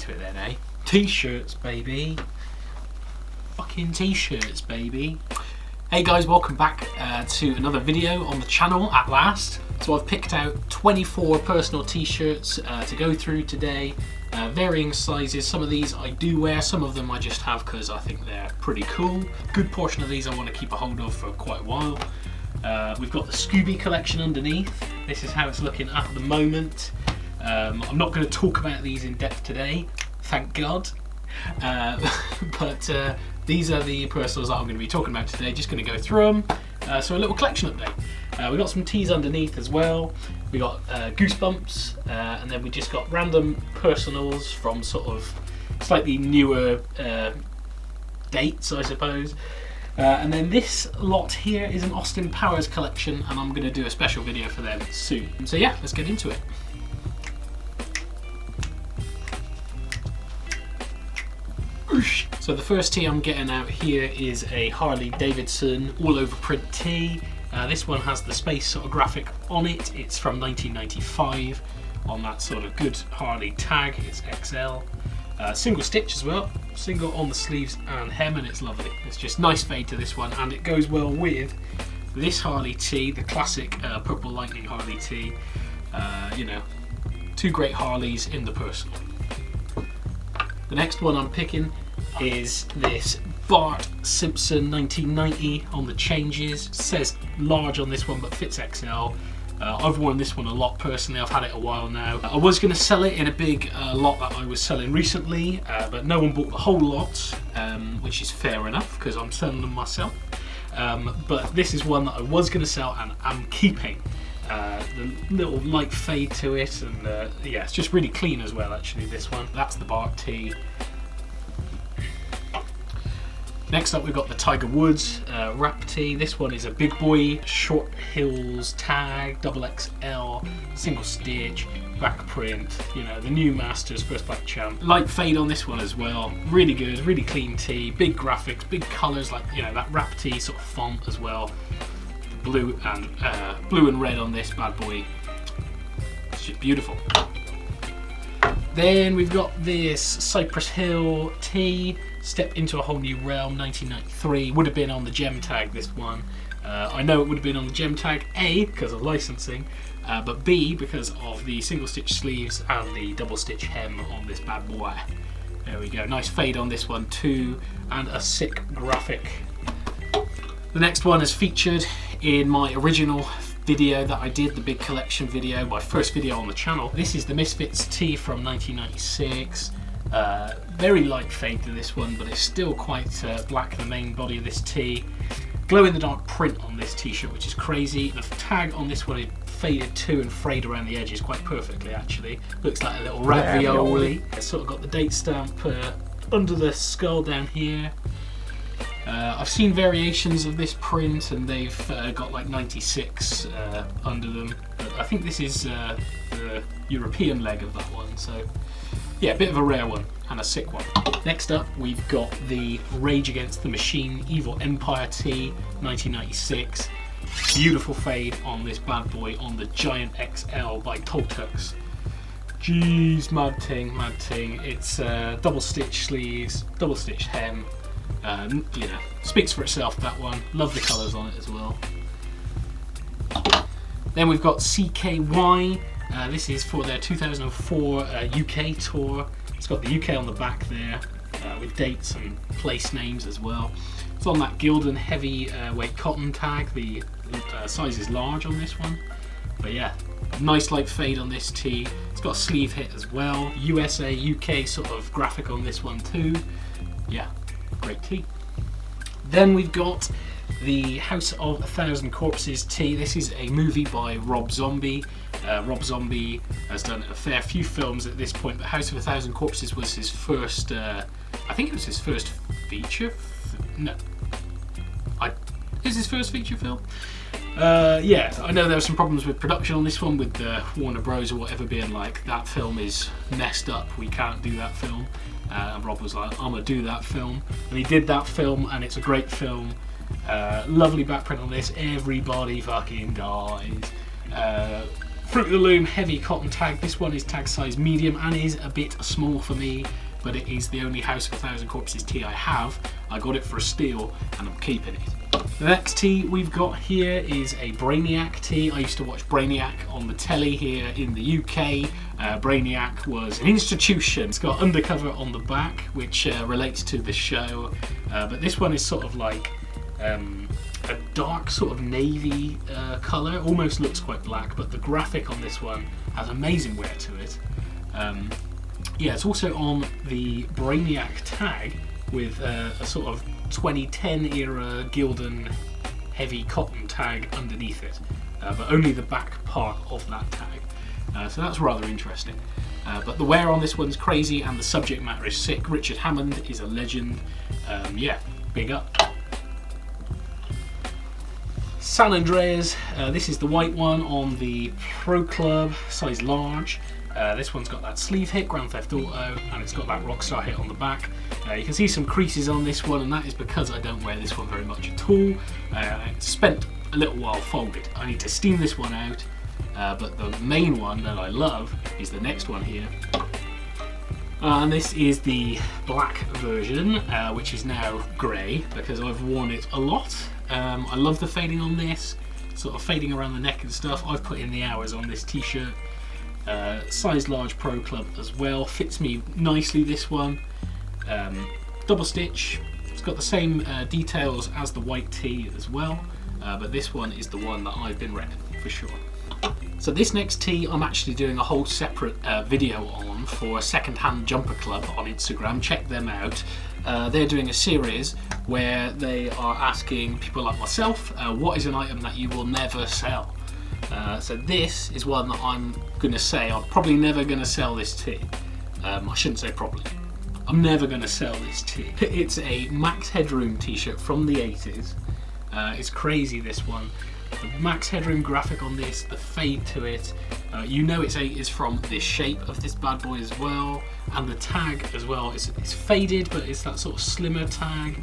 into it then, eh? T-shirts, baby. Fucking t-shirts, baby. Hey guys, welcome back to another video on the channel at last. So I've picked out 24 personal t-shirts to go through today. Varying sizes. Some of these I do wear, some of them I just have because I think they're pretty cool. Good portion of these I want to keep a hold of for quite a while. We've got the Scooby collection underneath. This is how it's looking at the moment. I'm not going to talk about these in depth today, thank God. But these are the personals that I'm going to be talking about today. Just going to go through them. So a little collection update. We've got some tees underneath as well. We got Goosebumps, and then we just got random personals from sort of slightly newer dates, I suppose. And then this lot here is an Austin Powers collection, and I'm going to do a special video for them soon. So yeah, let's get into it. So the first tee I'm getting out here is a Harley Davidson all over print tee. This one has the space sort of graphic on it. It's from 1995 on that sort of good Harley tag. It's XL. Single stitch as well. Single on the sleeves and hem, and it's lovely. It's just nice fade to this one, and it goes well with this Harley tee, the classic Purple Lightning Harley tee. You know, two great Harleys in the personal. The next one I'm picking is this Bart Simpson 1990 on the changes. It says large on this one but fits XL. I've worn this one a lot personally. I've had it a while now. I was going to sell it in a big lot that I was selling recently, but no one bought the whole lot, which is fair enough because I'm selling them myself. But this is one that I was going to sell and I'm keeping. The little light fade to it, and yeah, it's just really clean as well actually, this one. That's the Bart tee. Next up we've got the Tiger Woods wrap tee. This one is a big boy, short heels tag, double XL, single stitch, back print, you know, the new Masters first black champ. Light fade on this one as well. Really good, really clean tee, big graphics, big colours, like, you know, that wrap tee sort of font as well. Blue and red on this bad boy. It's just beautiful. Then we've got this Cypress Hill tee. Step into a Whole New Realm, 1993. Would have been on the gem tag, this one. I know it would have been on the gem tag, A, because of licensing, but B, because of the single stitch sleeves and the double stitch hem on this bad boy. There we go. Nice fade on this one too, and a sick graphic. The next one is featured in my original video that I did, the big collection video, my first video on the channel. This is the Misfits tee from 1996. Very light fade to this one, but it's still quite black, the main body of this tee. Glow in the dark print on this t-shirt, which is crazy. The tag on this one is faded too and frayed around the edges quite perfectly actually. Looks like a little ravioli. It's sort of got the date stamp under the skull down here. I've seen variations of this print and they've got like 96 under them, but I think this is the European leg of that one, so yeah, a bit of a rare one and a sick one. Next up we've got the Rage Against the Machine Evil Empire tee, 1996. Beautiful fade on this bad boy on the Giant XL by Toltux. Jeez, mad ting, mad ting. It's double stitch sleeves, double stitch hem. You know, speaks for itself, that one. Love the colours on it as well. Then we've got CKY. This is for their 2004 UK tour. It's got the UK on the back there, with dates and place names as well. It's on that Gildan heavy weight cotton tag. The size is large on this one. But yeah, nice light fade on this tee. It's got a sleeve hit as well. USA, UK sort of graphic on this one too. Yeah, great tee. Then we've got the House of 1,000 Corpses tee. This is a movie by Rob Zombie. Rob Zombie has done a fair few films at this point, but House of 1,000 Corpses was his first, I think it was his first feature, is his first feature film? Yeah, I know there were some problems with production on this one with Warner Bros or whatever being like, that film is messed up, we can't do that film. And Rob was like, I'm gonna do that film, and he did that film, and it's a great film. Lovely back print on this. Everybody fucking dies. Fruit of the Loom heavy cotton tag. This one is tag size medium and is a bit small for me, but it is the only House of a Thousand Corpses tee I have. I got it for a steal and I'm keeping it. The next tee we've got here is a Brainiac tee. I used to watch Brainiac on the telly here in the UK. Brainiac was an institution. It's got undercover on the back, which relates to the show, but this one is sort of like a dark sort of navy colour. Almost looks quite black, but the graphic on this one has amazing wear to it. Yeah, it's also on the Brainiac tag with a sort of 2010 era Gildan heavy cotton tag underneath it, but only the back part of that tag. So that's rather interesting. But the wear on this one's crazy and the subject matter is sick. Richard Hammond is a legend. Yeah, big up. SanAndreas, this is the white one on the Pro Club, size large. This one's got that sleeve hit, Grand Theft Auto, and it's got that Rockstar hit on the back. You can see some creases on this one, and that is because I don't wear this one very much at all. It's spent a little while folded. I need to steam this one out, but the main one that I love is the next one here. And this is the black version, which is now grey because I've worn it a lot. I love the fading on this, sort of fading around the neck and stuff. I've put in the hours on this t-shirt. Size large Pro Club as well, fits me nicely this one. Double stitch, it's got the same details as the white tee as well, but this one is the one that I've been repping for sure. So this next tee I'm actually doing a whole separate video on for Secondhand Jumper Club on Instagram. Check them out. They're doing a series where they are asking people like myself, what is an item that you will never sell? So this is one that I'm going to say I'm probably never going to sell this tee. I shouldn't say probably. I'm never going to sell this tee. It's a Max Headroom t-shirt from the 80s. It's crazy, this one. The Max Headroom graphic on this, the fade to it. You know it's 80s from the shape of this bad boy as well. And the tag as well. It's faded, but it's that sort of slimmer tag.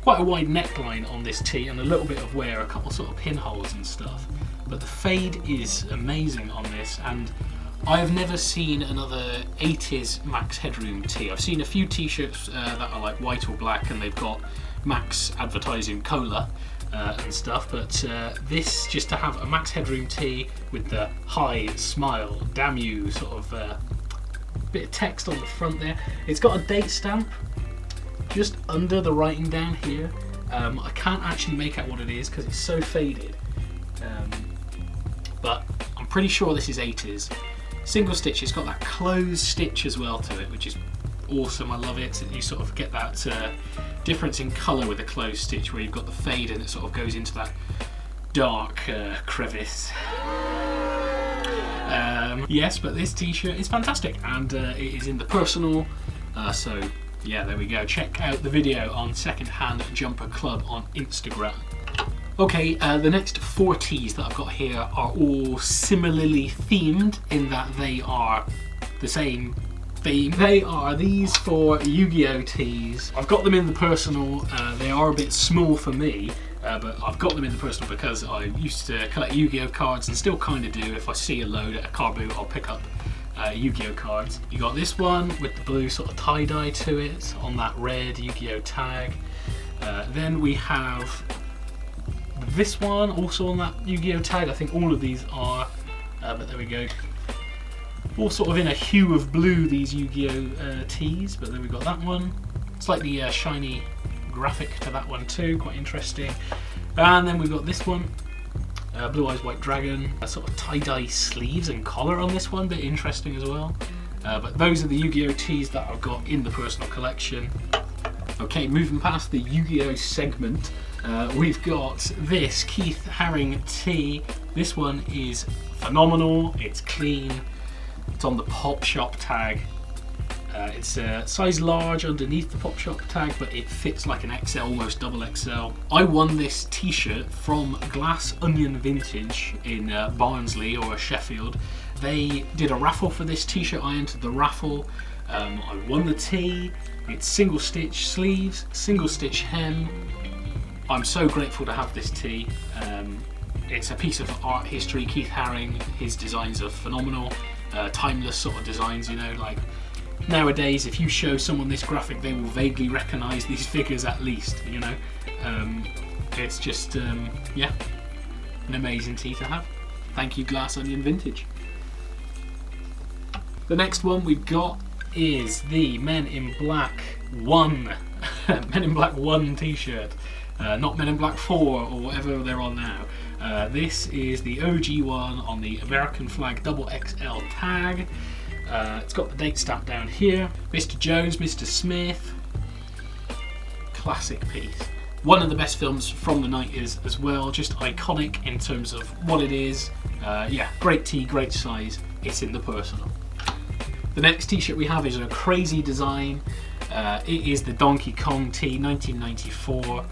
Quite a wide neckline on this tee and a little bit of wear, a couple sort of pinholes and stuff. But the fade is amazing on this, and I've never seen another 80s Max Headroom tee. I've seen a few t-shirts that are like white or black and they've got Max advertising cola and stuff, but this, just to have a Max Headroom tee with the hi, smile, damn you sort of bit of text on the front there. It's got a date stamp just under the writing down here. I can't actually make out what it is because it's so faded. But I'm pretty sure this is 80s. Single stitch, it's got that closed stitch as well to it, which is awesome. I love it. You sort of get that difference in colour with a closed stitch where you've got the fade and it sort of goes into that dark crevice. Yes, but this t-shirt is fantastic and it is in the personal, so yeah, there we go. Check out the video on Secondhand Jumper Club on Instagram. Okay, the next 4 tees that I've got here are all similarly themed in that they are the same theme. They are these 4 YuGiOh tees. I've got them in the personal. They are a bit small for me, but I've got them in the personal because I used to collect YuGiOh cards and still kind of do. If I see a load at a car boot, I'll pick up YuGiOh cards. You got this one with the blue sort of tie-dye to it on that red YuGiOh tag. Then we have this one also on that YuGiOh tag. I think all of these are, but there we go. All sort of in a hue of blue, these YuGiOh tees, but then we've got that one. Slightly shiny graphic to that one too, quite interesting. And then we've got this one, Blue Eyes White Dragon, a sort of tie-dye sleeves and collar on this one, bit interesting as well. But those are the YuGiOh tees that I've got in the personal collection. Okay, moving past the YuGiOh segment, we've got this Keith Harring tee. This one is phenomenal, it's clean, it's on the Pop Shop tag. It's a size large underneath the Pop Shop tag, but it fits like an XL, almost double XL. I won this t-shirt from Glass Onion Vintage in Barnsley or Sheffield. They did a raffle for this t-shirt, I entered the raffle. I won the tee. It's single stitch sleeves, single stitch hem. I'm so grateful to have this tee. it's a piece of art history. Keith Harring, his designs are phenomenal, timeless sort of designs, you know, like nowadays if you show someone this graphic they will vaguely recognise these figures at least, you know. It's just, yeah, an amazing tee to have. Thank you Glass Onion Vintage. The next one we've got is the Men in Black 1 Men in Black 1 t-shirt, not Men in Black 4 or whatever they're on now. This is the OG one on the American flag XXL tag. It's got the date stamp down here. Mr. Jones, Mr. Smith. Classic piece. One of the best films from the 90s as well, just iconic in terms of what it is. Yeah, great tee, great size. It's in the personal. The next t-shirt we have is a crazy design. It is the Donkey Kong tee, 1994.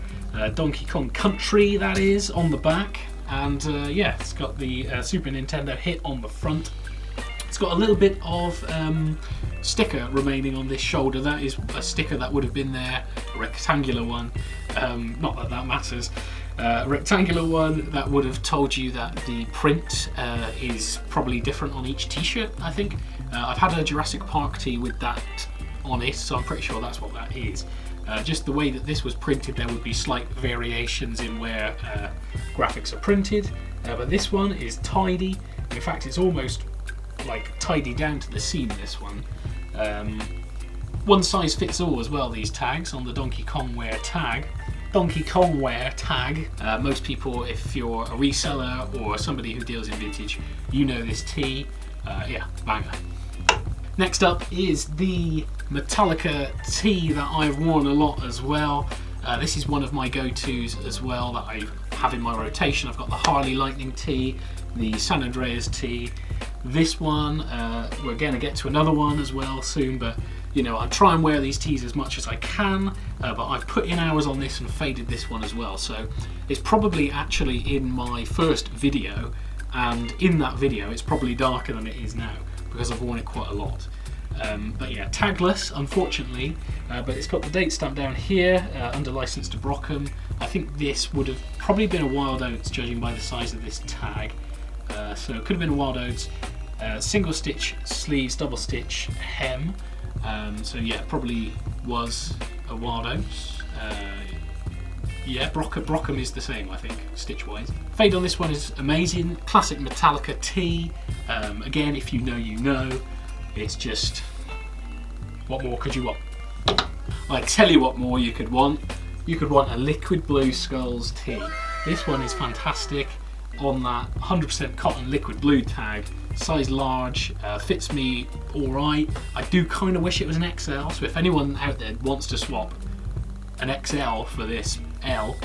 Donkey Kong Country, that is, on the back. And yeah, it's got the Super Nintendo hit on the front. It's got a little bit of sticker remaining on this shoulder. That is a sticker that would have been there, a rectangular one. Not that that matters. A rectangular one that would have told you that the print is probably different on each t-shirt, I think. I've had a Jurassic Park tee with that on it, so I'm pretty sure that's what that is. Just the way that this was printed, there would be slight variations in where graphics are printed, but this one is tidy. In fact, it's almost like tidy down to the seam, this one. One size fits all as well, these tags on the Donkey Kongware tag. Donkey Kongware tag. Most people, if you're a reseller or somebody who deals in vintage, you know this tee. Yeah, banger. Next up is the Metallica tee that I've worn a lot as well. This is one of my go-tos as well that I have in my rotation. I've got the Harley Lightning tee, the SanAndreas tee. This one, we're going to get to another one as well soon, but you know, I try and wear these tees as much as I can, but I've put in hours on this and faded this one as well. So it's probably actually in my first video, and in that video it's probably darker than it is now because I've worn it quite a lot. But yeah, tagless unfortunately, but it's got the date stamp down here, under license to Brockham. I think this would have probably been a Wild Oats judging by the size of this tag, so it could have been a Wild Oats. Single stitch sleeves, double stitch hem, so yeah, probably was a Wild Oats. Yeah, Brockham is the same, I think, stitch-wise. Fade on this one is amazing. Classic Metallica tee. Again, if you know, you know. It's just, what more could you want? I tell you what more you could want. You could want a liquid blue Skulls tee. This one is fantastic on that 100% cotton liquid blue tag. Size large, fits me alright. I do kind of wish it was an XL, so if anyone out there wants to swap an XL for this L,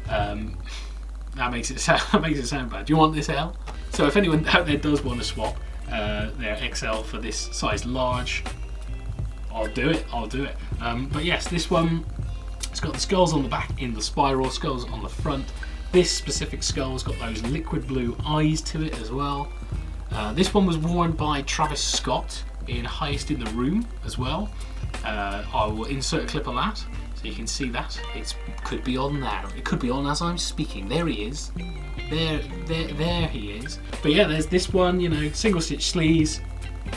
that makes it sound bad. Do you want this L? So if anyone out there does want to swap their XL for this size large, I'll do it. But yes, this one, it's got the skulls on the back in the spiral, skulls on the front. This specific skull's got those liquid blue eyes to it as well. This one was worn by Travis Scott in Highest in the Room as well. I will insert a clip of that so you can see that. It could be on now. It could be on as I'm speaking. There he is. There he is. But yeah, there's this one, you know, single stitch sleeves,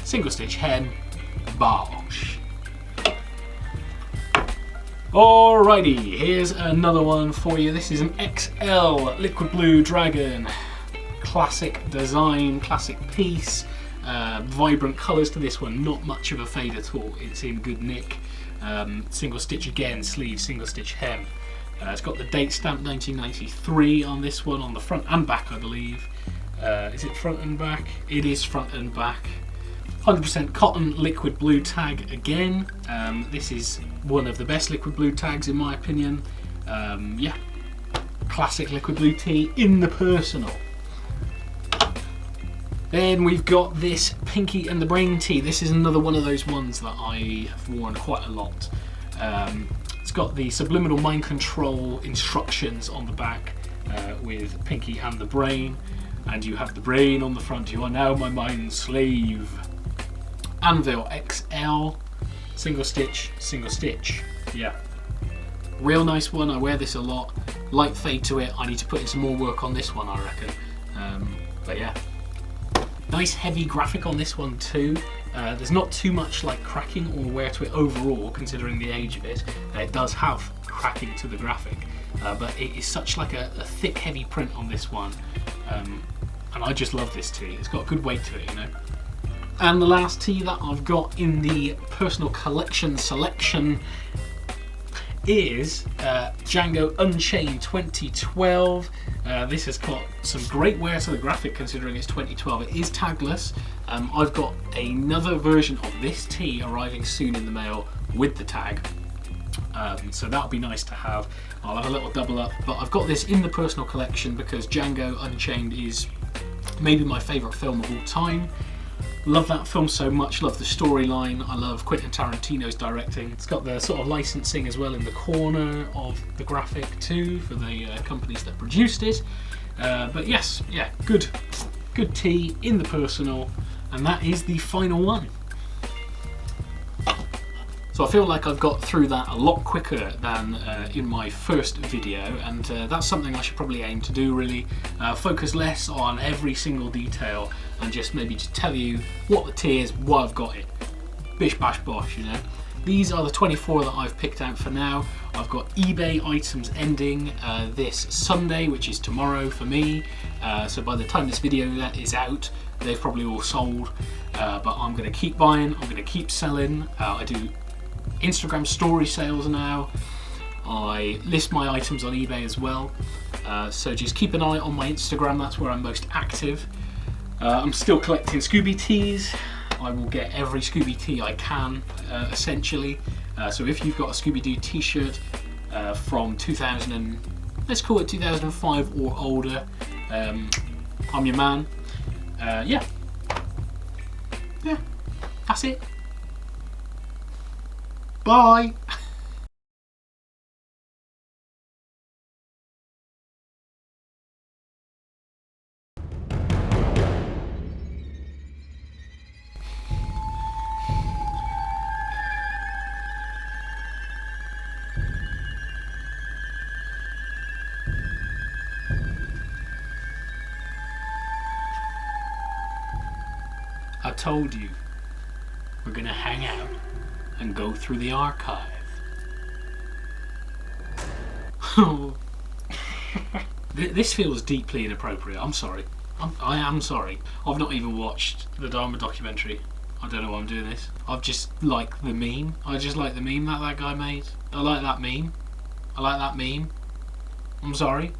single stitch hem, bosh. Alrighty, here's another one for you. This is an XL liquid blue dragon. Classic design, classic piece. Vibrant colours to this one, not much of a fade at all. It's in good nick. Single stitch again, sleeve, single stitch hem. It's got the date stamp 1993 on this one, on the front and back, I believe. Is it front and back? It is front and back. 100% cotton liquid blue tag again. This is one of the best liquid blue tags in my opinion. Yeah, classic liquid blue tee in the personal. Then we've got this Pinky and the Brain tee. This is another one of those ones that I have worn quite a lot. It's got the subliminal mind control instructions on the back with Pinky and the Brain, and you have the brain on the front. You are now my mind's slave. Anvil XL, single stitch, yeah. Real nice one, I wear this a lot. light fade to it. I need to put in some more work on this one, I reckon. But yeah, nice heavy graphic on this one too. There's not too much like cracking or wear to it overall, considering the age of it. It does have cracking to the graphic, but it is such like a thick, heavy print on this one, and I just love this tee. It's got good weight to it, you know. And the last tee that I've got in the personal collection selection is Django Unchained 2012. This has got some great wear to the graphic considering it's 2012. It is tagless. I've got another version of this tee arriving soon in the mail with the tag. So that'll be nice to have. I'll have a little double up, but I've got this in the personal collection because Django Unchained is maybe my favourite film of all time. Love that film so much, love the storyline, I love Quentin Tarantino's directing. It's got the sort of licensing as well in the corner of the graphic too for the companies that produced it. But yes, yeah, good tee in the personal, and that is the final one. So I feel like I've got through that a lot quicker than in my first video, and that's something I should probably aim to do really. Focus less on every single detail and just maybe just tell you what the tee is, why I've got it. Bish bash bosh, you know. These are the 24 that I've picked out for now. I've got eBay items ending this Sunday, which is tomorrow for me. So by the time this video is out, they've probably all sold. But I'm going to keep buying, I'm going to keep selling. I do Instagram story sales now. I list my items on eBay as well. So just keep an eye on my Instagram, that's where I'm most active. I'm still collecting Scooby tees. I will get every Scooby tee I can, essentially. So if you've got a Scooby-Doo t-shirt from 2000 and let's call it 2005 or older, I'm your man. Yeah, that's it. Bye. I told you, we're gonna hang out and go through the archive. This feels deeply inappropriate. I'm sorry. I am sorry. I've not even watched the Dharma documentary. I don't know why I'm doing this. I've just liked the meme. I just like the meme that guy made. I like that meme. I like that meme. I'm sorry.